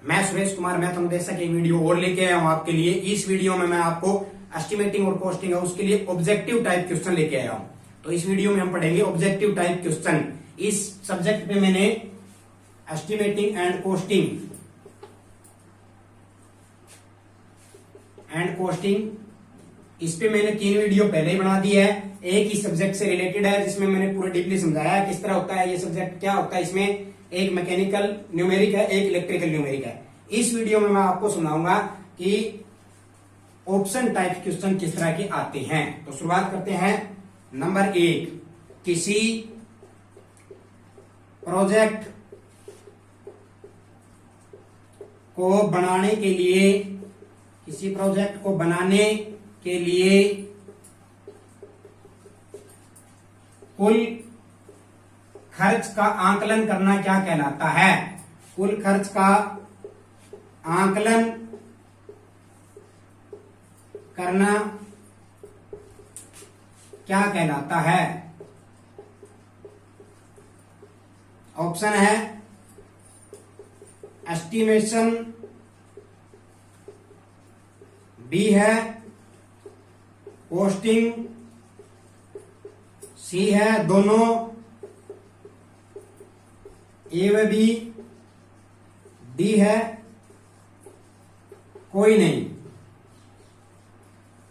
मैं सुरेश कुमार मैथ अनुदेशक एक वीडियो और लेके आया हूं आपके लिए। इस वीडियो में मैं आपको एस्टिमेटिंग और कॉस्टिंग है उसके लिए ऑब्जेक्टिव टाइप क्वेश्चन लेके आया हूं। तो इस वीडियो में हम पढ़ेंगे ऑब्जेक्टिव टाइप क्वेश्चन। इस सब्जेक्ट पे मैंने एस्टिमेटिंग एंड कॉस्टिंग इस पे मैंने 3 वीडियो पहले ही बना दी है। एक ही सब्जेक्ट से रिलेटेड है जिसमें मैंने पूरा डीपली समझाया है किस तरह होता है ये सब्जेक्ट, क्या होता है इसमें। एक मैकेनिकल न्यूमेरिक है, एक इलेक्ट्रिकल न्यूमेरिक है। इस वीडियो में मैं आपको सुनाऊंगा कि ऑप्शन टाइप क्वेश्चन किस तरह के आते हैं। तो शुरुआत करते हैं। नंबर 1, किसी प्रोजेक्ट को बनाने के लिए कुल खर्च का आकलन करना क्या कहलाता है। कुल खर्च का आकलन करना क्या कहलाता है। ऑप्शन है एस्टिमेशन, बी है कॉस्टिंग, सी है दोनों, ए व बी, डी है कोई नहीं।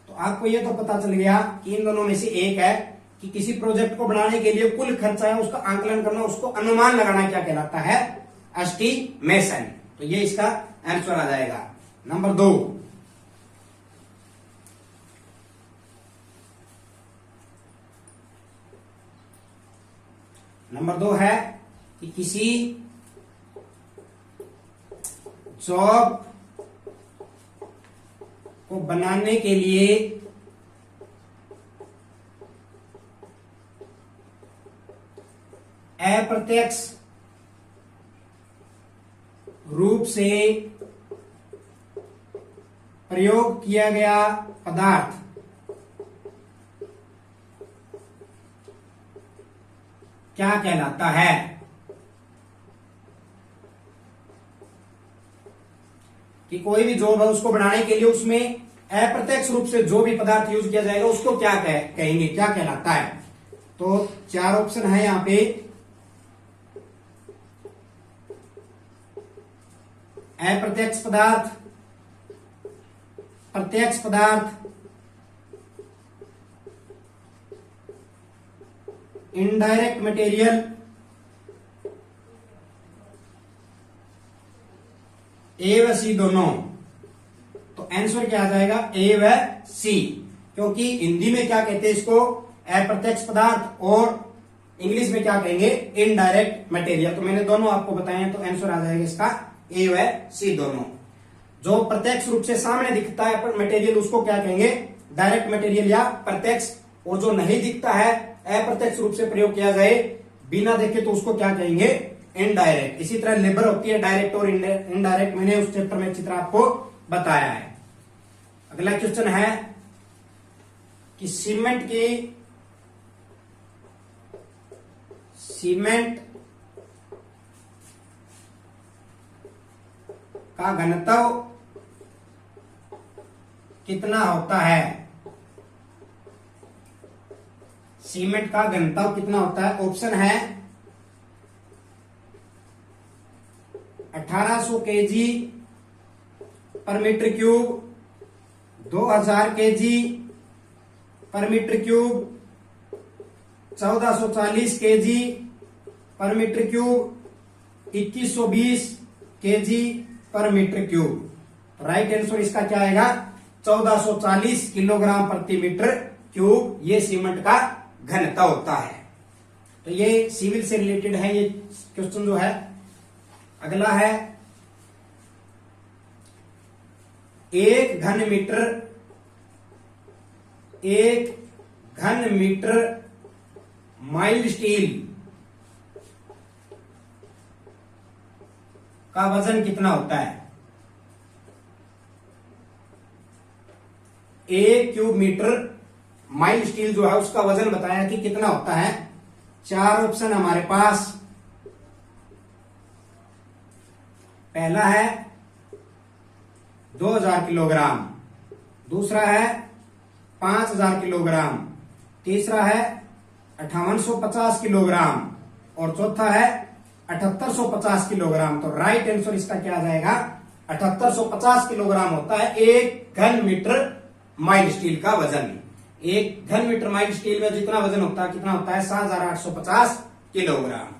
तो आपको यह तो पता चल गया कि इन दोनों में से एक है कि किसी प्रोजेक्ट को बनाने के लिए कुल खर्चा है उसका आकलन करना, उसको अनुमान लगाना क्या कहलाता है, एस्टिमेशन। तो ये इसका आंसर आ जाएगा। नंबर 2, है कि किसी जॉब को बनाने के लिए अप्रत्यक्ष रूप से प्रयोग किया गया पदार्थ क्या कहलाता है। कि कोई भी जॉब है उसको बनाने के लिए उसमें अप्रत्यक्ष रूप से जो भी पदार्थ यूज किया जाएगा उसको क्या कहेंगे, क्या कहलाता है। तो 4 ऑप्शन है यहां पे। अप्रत्यक्ष पदार्थ, प्रत्यक्ष पदार्थ, इनडायरेक्ट मटेरियल, ए व सी दोनों। तो आंसर क्या आ जाएगा, ए व सी। क्योंकि हिंदी में क्या कहते हैं इसको, अप्रत्यक्ष पदार्थ, और इंग्लिश में क्या कहेंगे, इनडायरेक्ट मटेरियल। तो मैंने दोनों आपको बताए हैं, तो आंसर आ जाएगा इसका ए व सी दोनों। जो प्रत्यक्ष रूप से सामने दिखता है मटेरियल उसको क्या कहेंगे, डायरेक्ट मटेरियल या प्रत्यक्ष। और जो नहीं दिखता है, अप्रत्यक्ष रूप से प्रयोग किया जाए बिना देखे, तो उसको क्या कहेंगे, इनडायरेक्ट। इसी तरह लेबर होती है डायरेक्ट और इनडायरेक्ट, मैंने उस चैप्टर में अच्छी तरह आपको बताया है। अगला क्वेश्चन है कि सीमेंट का घनत्व कितना होता है। सीमेंट का घनत्व कितना होता है। ऑप्शन है 1800 केजी पर मीटर क्यूब, 2000 केजी पर मीटर क्यूब, 1440 केजी पर मीटर क्यूब, 2120 केजी पर मीटर क्यूब। राइट आंसर इसका क्या आएगा, 1440 किलोग्राम प्रति मीटर क्यूब ये सीमेंट का घनत्व होता है। तो ये सिविल से रिलेटेड है ये क्वेश्चन जो है। अगला है, एक घन मीटर माइल्ड स्टील का वजन कितना होता है। 1 क्यूब मीटर माइल्ड स्टील जो है उसका वजन बताया कि कितना होता है। 4 ऑप्शन हमारे पास। पहला है 2000 किलोग्राम, दूसरा है 5000 किलोग्राम, तीसरा है 5850 किलोग्राम और चौथा है 7850 किलोग्राम। तो राइट आंसर इसका क्या आ जाएगा? 7850 किलोग्राम होता है एक घन मीटर माइल स्टील का वजन। एक घन मीटर माइल स्टील में जितना वजन होता है कितना होता है? 7850 किलोग्राम।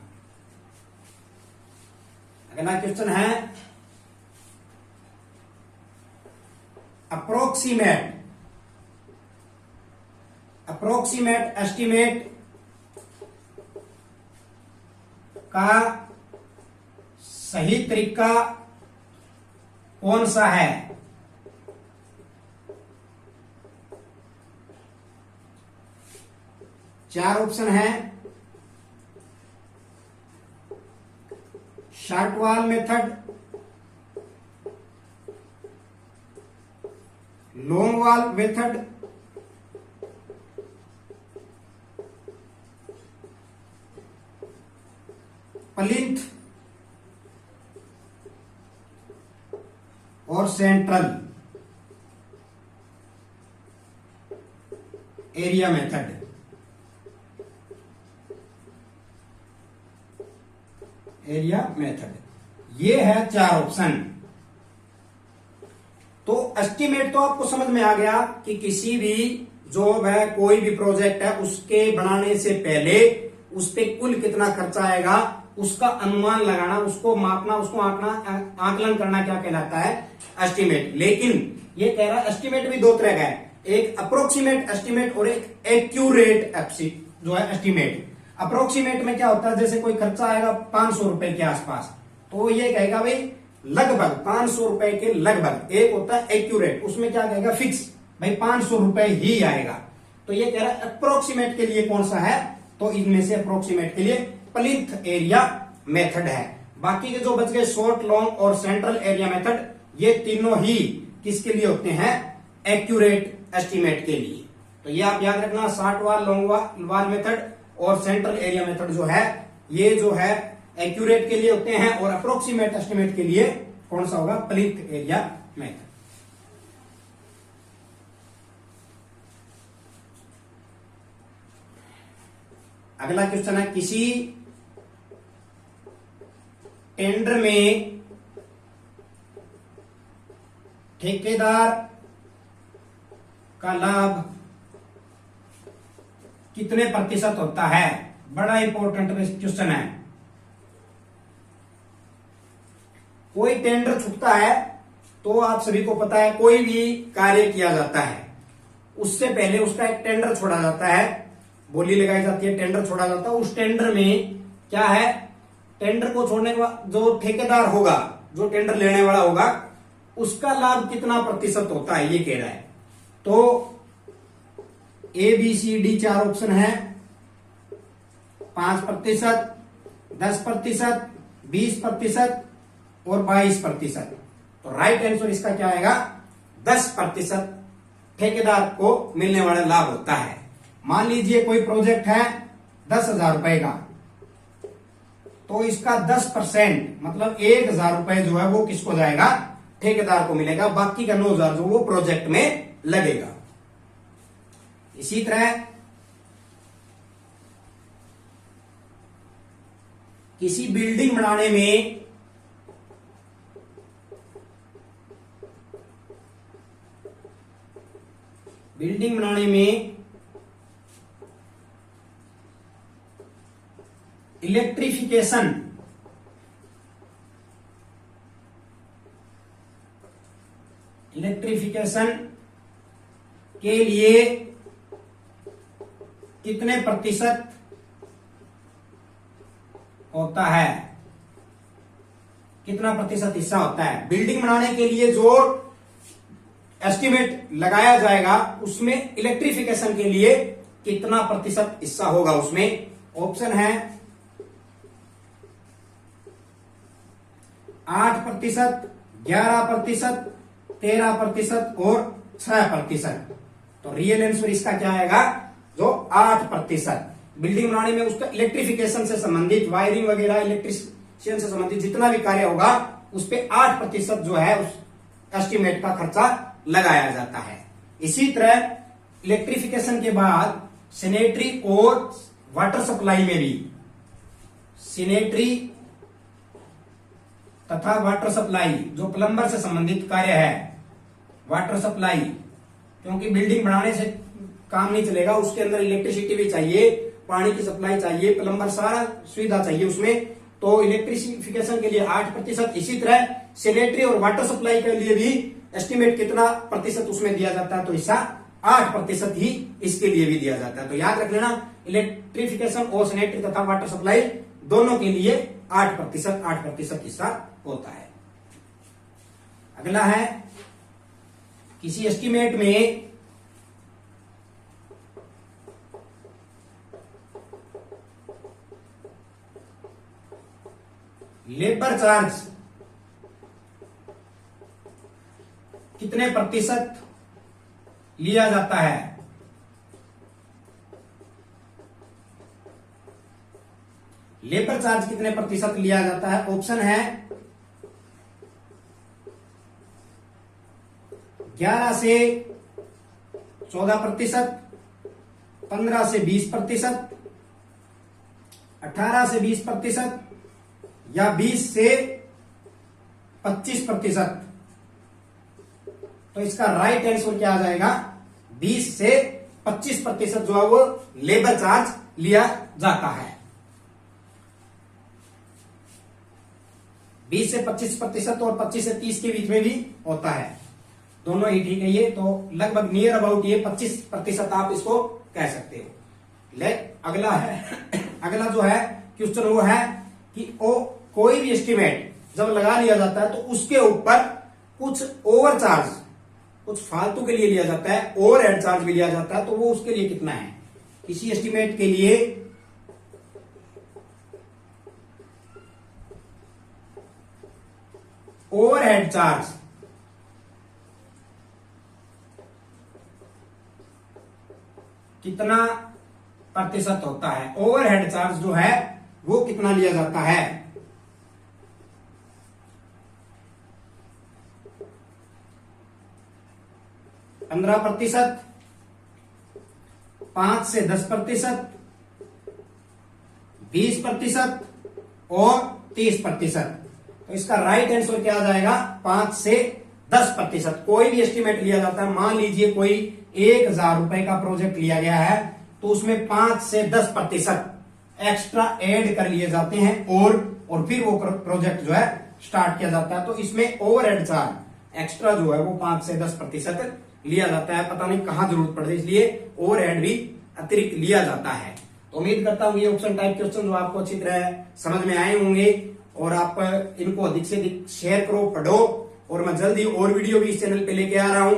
अगला क्वेश्चन है अप्रोक्सीमेट एस्टिमेट का सही तरीका कौन सा है? चार ऑप्शन है। Short wall method, long wall method, plinth और सेंट्रल एरिया मेथड। ये है चार ऑप्शन। तो एस्टिमेट तो आपको समझ में आ गया कि किसी भी जॉब है, कोई भी प्रोजेक्ट है, उसके बनाने से पहले उस पे कुल कितना खर्चा आएगा उसका अनुमान लगाना, उसको मापना, उसको आकलन करना क्या कहलाता है? एस्टिमेट। लेकिन ये कह रहा है एस्टिमेट भी दो तरह का है, एक अप्रोक्सीमेट एस्टिमेट और एक एक्यूरेट जो है एस्टिमेट। अप्रोक्सीमेट में क्या होता है? जैसे कोई खर्चा आएगा 500 रुपए के आसपास, तो ये कहेगा भाई लगभग 500 रुपए के लगभग। एक होता है एक्यूरेट, उसमें क्या कहेगा? फिक्स, भाई 500 रुपए ही आएगा। तो ये कह रहा है अप्रोक्सीमेट के लिए कौन सा है? तो इनमें से अप्रोक्सीमेट के लिए प्लिंथ एरिया मेथड है। बाकी के जो बच गए शॉर्ट, लॉन्ग और सेंट्रल एरिया मेथड, ये तीनों ही किसके लिए होते हैं? एक्यूरेट एस्टिमेट के लिए। तो ये आप याद रखना, short wall, long wall method और सेंट्रल एरिया मेथड जो है ये जो है एक्यूरेट के लिए होते हैं, और अप्रोक्सीमेट एस्टिमेट के लिए कौन सा होगा? Plinth area method. अगला क्वेश्चन है किसी टेंडर में ठेकेदार का लाभ कितने प्रतिशत होता है? बड़ा इंपॉर्टेंट क्वेश्चन है। कोई टेंडर छूटता है तो आप सभी को पता है कोई भी कार्य किया जाता है उससे पहले उसका एक टेंडर छोड़ा जाता है, बोली लगाई जाती है, टेंडर छोड़ा जाता है। उस टेंडर में क्या है? टेंडर को छोड़ने के बाद जो ठेकेदार होगा, जो टेंडर लेने वाला होगा, उसका लाभ कितना प्रतिशत होता है, ये कह रहा है। तो ए बी सी डी चार ऑप्शन है, 5%, 10%, 20% और 22%। तो राइट आंसर इसका क्या आएगा? 10% ठेकेदार को मिलने वाला लाभ होता है। मान लीजिए कोई प्रोजेक्ट है 10,000 रुपए का, तो इसका 10% मतलब 1,000 रुपए जो है वो किसको जाएगा? ठेकेदार को मिलेगा। बाकी का 9,000 जो वो प्रोजेक्ट में लगेगा। इसी तरह किसी बिल्डिंग बनाने में इलेक्ट्रिफिकेशन के लिए कितने प्रतिशत होता है? कितना प्रतिशत हिस्सा होता है? बिल्डिंग बनाने के लिए जो एस्टिमेट लगाया जाएगा उसमें इलेक्ट्रिफिकेशन के लिए कितना प्रतिशत हिस्सा होगा उसमें? ऑप्शन है 8%, 11%, 13% और 6%। तो रियल आंसर इसका क्या आएगा? जो 8%। बिल्डिंग बनाने में उसका इलेक्ट्रिफिकेशन से संबंधित, वायरिंग वगैरह, इलेक्ट्रिशियन से संबंधित जितना भी कार्य होगा उस पे 8% जो है एस्टिमेट का खर्चा लगाया जाता है। इसी तरह इलेक्ट्रिफिकेशन के बाद सैनिटरी और वाटर सप्लाई में भी, सैनिटरी तथा वाटर सप्लाई जो प्लम्बर से संबंधित कार्य है, वाटर सप्लाई, क्योंकि बिल्डिंग बनाने से काम नहीं चलेगा, उसके अंदर इलेक्ट्रिसिटी भी चाहिए, पानी की सप्लाई चाहिए, प्लम्बर सारा सुविधा चाहिए उसमें, तो इलेक्ट्रिफिकेशन के लिए 8%। इसी तरह सैनिटरी और वाटर सप्लाई के लिए भी एस्टिमेट कितना प्रतिशत उसमें दिया जाता है, तो हिस्सा 8% ही इसके लिए भी दिया जाता है। तो याद रख लेना, इलेक्ट्रिफिकेशन और सैनिटरी तथा वाटर सप्लाई दोनों के लिए 8% हिस्सा होता है। अगला है, किसी एस्टिमेट में लेबर चार्ज कितने प्रतिशत लिया जाता है। लेबर चार्ज कितने प्रतिशत लिया जाता है? ऑप्शन है 11 से 14%, 15 से 20%, 18 से 20% या 20 से 25%। तो इसका राइट आंसर क्या आ जाएगा? 20 से 25% जो है वो लेबर चार्ज लिया जाता है। 20 से 25% और 25 से 30 के बीच में भी होता है, दोनों ही ठीक है। ये तो लगभग नियर अबाउट ये 25% आप इसको कह सकते हो। अगला है, अगला जो है क्वेश्चन वो है कि कोई भी एस्टिमेट जब लगा लिया जाता है तो उसके ऊपर कुछ ओवर चार्ज, कुछ फालतू के लिए लिया जाता है, ओवर हेड चार्ज भी लिया जाता है, तो वो उसके लिए कितना है? किसी एस्टिमेट के लिए ओवरहेड चार्ज कितना प्रतिशत होता है? ओवरहेड चार्ज जो है वो कितना लिया जाता है? 15%, 5 से 10%, 20% और 30%। तो इसका राइट आंसर क्या आ जाएगा? 5 से 10%। कोई भी एस्टिमेट लिया जाता है, मान लीजिए कोई 1000 रुपए का प्रोजेक्ट लिया गया है, तो उसमें 5 से 10% एक्स्ट्रा ऐड कर लिए जाते हैं और फिर वो प्रोजेक्ट जो है स्टार्ट किया जाता है। तो इसमें ओवरहेड चार्ज एक्स्ट्रा जो है वो 5 से 10% लिया जाता है। पता नहीं कहां जरूरत पड़ती है, इसलिए ओवरहेड भी अतिरिक्त लिया जाता है। तो उम्मीद करता हूं ये ऑप्शन टाइप क्वेश्चन जो आपको अच्छी तरह समझ में आए होंगे और आप इनको अधिक से अधिक शेयर करो, पढ़ो, और मैं जल्दी और वीडियो भी इस चैनल पे लेके आ रहा हूं।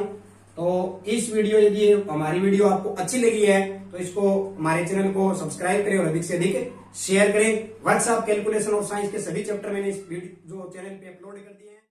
तो इस वीडियो, यदि हमारी वीडियो आपको अच्छी लगी है तो इसको, हमारे चैनल को सब्सक्राइब करें और अधिक से अधिक शेयर करें। व्हाट्सएप, कैलकुलेशन और साइंस के सभी चैप्टर मैंने इस वीडियो जो चैनल पे अपलोड कर दिए हैं।